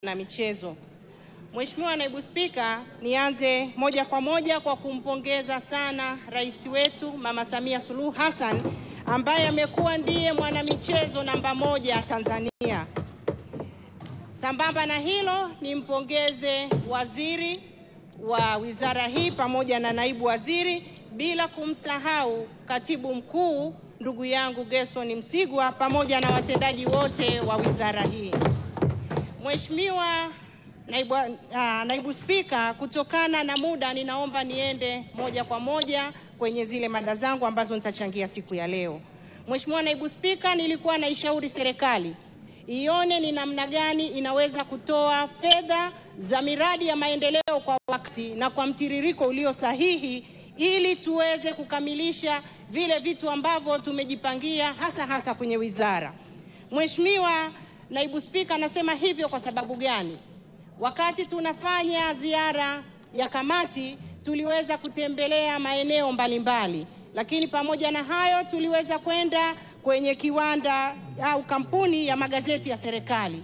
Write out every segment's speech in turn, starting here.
na michezo. Mheshimiwa Naibu Spika, nianze moja kwa moja kwa kumpongeza sana Rais wetu Mama Samia Suluhu Hassan ambaye amekuwa ndiye mwanamichezo namba 1 Tanzania. Sambamba na hilo, nimpongeze waziri wa wizara hii pamoja na naibu waziri, bila kumsahau katibu mkuu ndugu yangu Gerson Msigwa pamoja na watendaji wote wa wizara hii. Mheshimiwa Naibu Spika, kutokana na muda ninaomba niende moja kwa moja kwenye zile mada zangu ambazo nitachangia siku ya leo. Mheshimiwa Naibu Spika, nilikuwa naishauri serikali ione ni namna gani inaweza kutoa fedha za miradi ya maendeleo kwa wakati na kwa mtiririko ulio sahihi ili tuweze kukamilisha vile vitu ambavyo tumejipangia hasa kwenye wizara. Mheshimiwa Naibu Spika, nasema hivyo kwa sababu gani? Wakati tunafanya ziara ya kamati tuliweza kutembelea maeneo mbalimbali, lakini pamoja na hayo tuliweza kwenda kwenye kiwanda au kampuni ya magazeti ya serikali.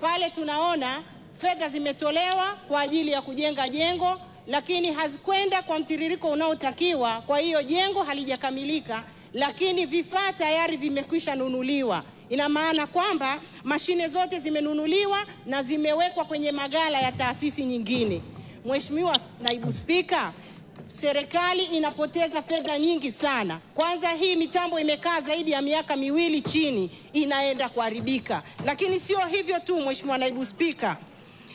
Pale tunaona fedha zimetolewa kwa ajili ya kujenga jengo, lakini hazikwenda kwa mtiririko unaotakiwa. Kwa hiyo jengo halijakamilika, lakini vifaa tayari vimekwisha nunuliwa. Ina maana kwamba mashine zote zimenunuliwa na zimewekwa kwenye magala ya taasisi nyingine. Mheshimiwa Naibu Spika, serikali inapoteza fedha nyingi sana. Kwanza, hii mitambo imekaa zaidi ya miaka 2 chini, inaenda kuharibika. Lakini sio hivyo tu Mheshimiwa Naibu Spika,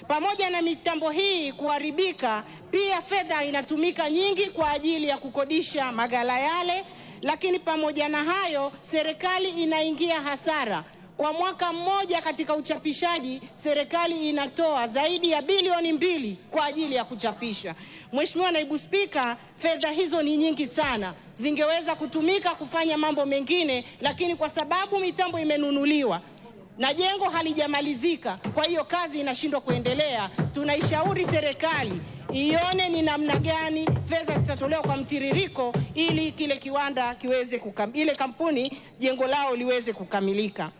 pamoja na mitambo hii kuharibika, pia fedha inatumika nyingi kwa ajili ya kukodisha magala yale. Lakini pamoja na hayo, serikali inaingia hasara. Kwa mwaka mmoja katika uchapishaji, serikali inatoa zaidi ya bilioni 2 kwa ajili ya kuchapisha. Mheshimiwa Naibu Spika, fedha hizo ni nyingi sana. Zingeweza kutumika kufanya mambo mengine, lakini kwa sababu mitambo imenunuliwa na jengo halijamalizika, kwa hiyo kazi inashindwa kuendelea. Tunaishauri serikali ione ni namna gani fedha zitatolewa kwa mtiririko ili kile kiwanda kiweze ile kampuni jengo lao liweze kukamilika.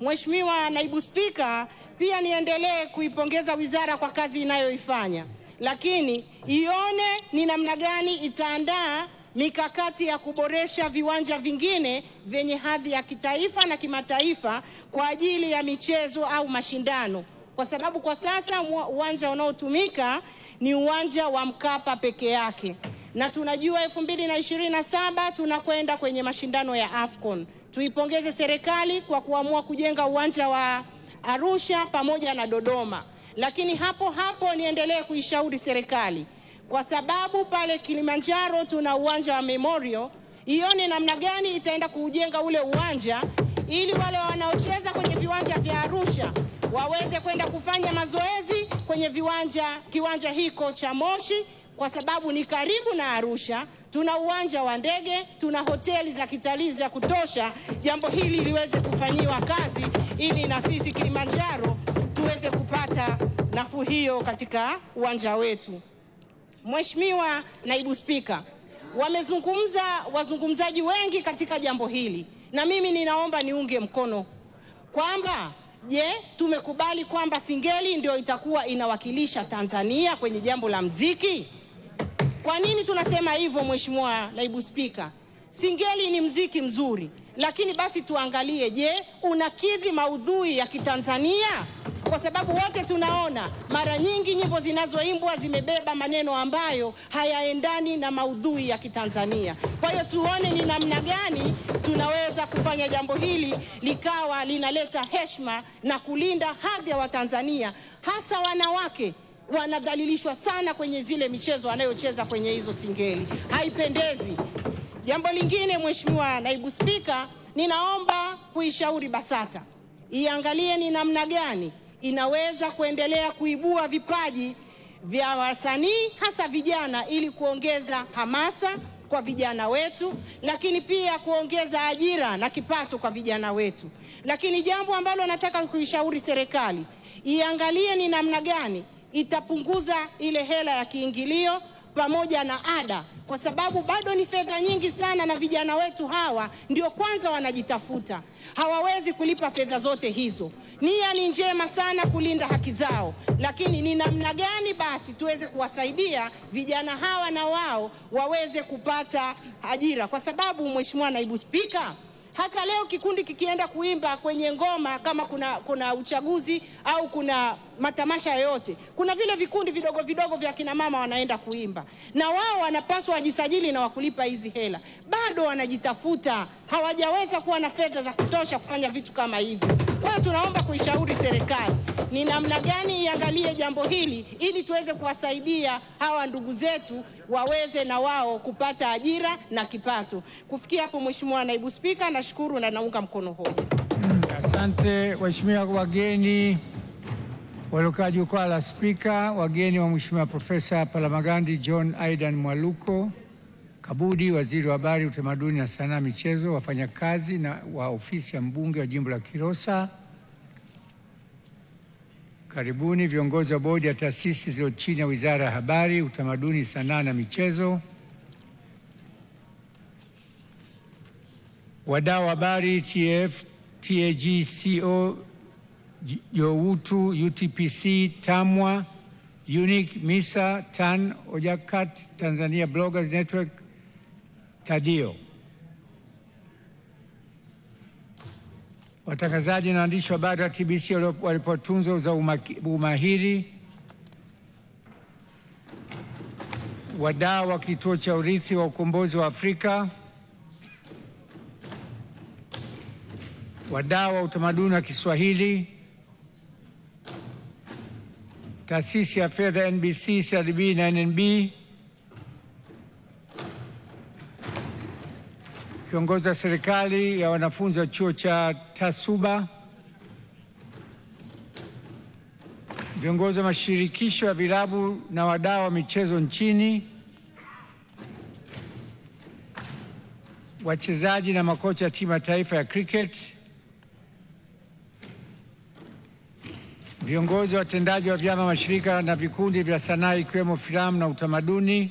Mheshimiwa Naibu Spika, pia niendelee kuipongeza wizara kwa kazi inayoifanya, lakini ione ni namna gani itaandaa mikakati ya kuboresha viwanja vingine vyenye hadhi ya kitaifa na kimataifa kwa ajili ya michezo au mashindano, kwa sababu kwa sasa uwanja unaotumika ni uwanja wa Mkapa peke yake, na tunajua 2027 tunakwenda kwenye mashindano ya AFCON. Tuipongeze serikali kwa kuamua kujenga uwanja wa Arusha pamoja na Dodoma. Lakini hapo niendelee kuishauri serikali, kwa sababu pale Kilimanjaro tuna uwanja wa Memorial, ione namna gani itaenda kujenga ule uwanja ili wale wanaocheza kwenye viwanja vya Arusha waweze kwenda kufanya mazoezi kwenye kiwanja hiko cha Moshi, kwa sababu ni karibu na Arusha. Tuna uwanja wa ndege, tuna hoteli za kitalii za kutosha. Jambo hili liweze kufanyiwa kazi ili na sisi Kilimanjaro tuweze kupata nafuu hiyo katika uwanja wetu. Mheshimiwa Naibu Spika, wamezungumza wazungumzaji wengi katika jambo hili, na mimi ninaomba niunge mkono kwamba tumekubali kwamba Singeli ndio itakuwa inawakilisha Tanzania kwenye jambo la muziki. Kwa nini tunasema hivyo Mheshimiwa Naibu Spika? Singeli ni muziki mzuri, lakini basi tuangalie, unakidhi maudhui ya Kitanzania? Kwa sababu wote tunaona mara nyingi nyimbo zinazoimbwa zimebeba maneno ambayo hayaendani na maudhui ya Kitanzania. Kwa hiyo tuone ni namna gani tunaweza kufanya jambo hili likawa linaleta heshima na kulinda hadhi ya Watanzania, hasa wanawake wanadhalilishwa sana kwenye zile michezo wanayocheza kwenye hizo singeli. Haipendezi. Jambo lingine Mheshimiwa Naibu Spika, ninaomba kuishauri BASATA iangalie ni namna gani inaweza kuendelea kuibua vipaji vya wasanii hasa vijana ili kuongeza hamasa kwa vijana wetu, lakini pia kuongeza ajira na kipato kwa vijana wetu. Lakini jambo ambalo nataka kuishauri serikali, iangalie ni namna gani itapunguza ile hela ya kiingilio pamoja na ada, kwa sababu bado ni fedha nyingi sana, na vijana wetu hawa ndio kwanza wanajitafuta, hawawezi kulipa fedha zote hizo. Nia ni njema sana kulinda haki zao, lakini ni namna gani basi tuweze kuwasaidia vijana hawa na wao waweze kupata ajira, kwa sababu Mheshimiwa Naibu Spika, hata leo kikundi kikienda kuimba kwenye ngoma, kama kuna uchaguzi au kuna matamasha yoyote, kuna vile vikundi vidogo vidogo vya kina mama wanaenda kuimba, na wao wanapaswa wajisajili na wakulipa hizi hela. Bado wanajitafuta, hawajaweza kuwa na fedha za kutosha kufanya vitu kama hivi. Kwa hiyo tunaomba kuishauri serikali ni namna gani iangalie jambo hili, ili tuweze kuwasaidia hawa ndugu zetu waweze na wao kupata ajira na kipato. Kufikia hapo, Mheshimiwa Naibu Spika, nashukuru na naunga mkono hoja. Asante. Waheshimiwa wageni waliokaa jukwaa la Spika, wageni wa Mheshimiwa Profesa Palamagamba John Aidan Mwaluko Kabudi, Waziri wa Habari, Utamaduni na Sanaa Michezo, wafanyakazi na wa ofisi ya mbunge wa jimbo la Kilosa, karibuni. Viongozi wa bodi ya taasisi zilizo chini ya Wizara ya Habari, Utamaduni, Sanaa na Michezo, wadau wa habari TF, TAG, CO, Yowutu, UTPC, TAMWA, UNIC, MISA, TAN, Ojakat, Tanzania Bloggers Network, TADIO, watangazaji na waandishi wa habari wa TBC walipo tunzo za umahiri, wadau wa kituo cha urithi wa ukombozi wa Afrika, wadau wa utamaduni wa Kiswahili, taasisi ya fedha NBC, CRDB na NNB, kiongozi wa serikali ya wanafunzi wa chuo cha Tasuba, viongozi wa mashirikisho ya vilabu na wadau wa michezo nchini, wachezaji na makocha ya timu ya taifa ya cricket, viongozi watendaji wa vyama, mashirika na vikundi vya sanaa ikiwemo filamu na utamaduni,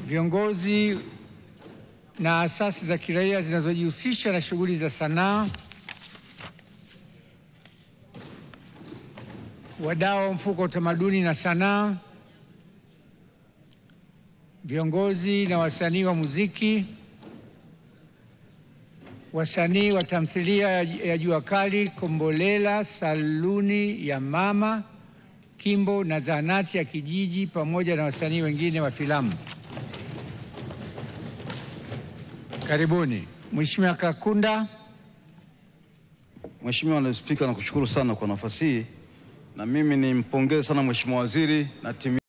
viongozi na asasi za kiraia zinazojihusisha na shughuli za sanaa, wadau wa mfuko wa utamaduni na sanaa, viongozi na wasanii wa muziki, wasanii wa tamthilia ya Jua Kali, Kombolela, Saluni ya Mama, Kimbo na Zahanati ya Kijiji, pamoja na wasanii wengine wa filamu. Karibuni. Mheshimiwa Kakunda. Mheshimiwa Naibu Spika, nakushukuru sana kwa nafasi hii, na mimi nimpongeze sana Mheshimiwa Waziri na timu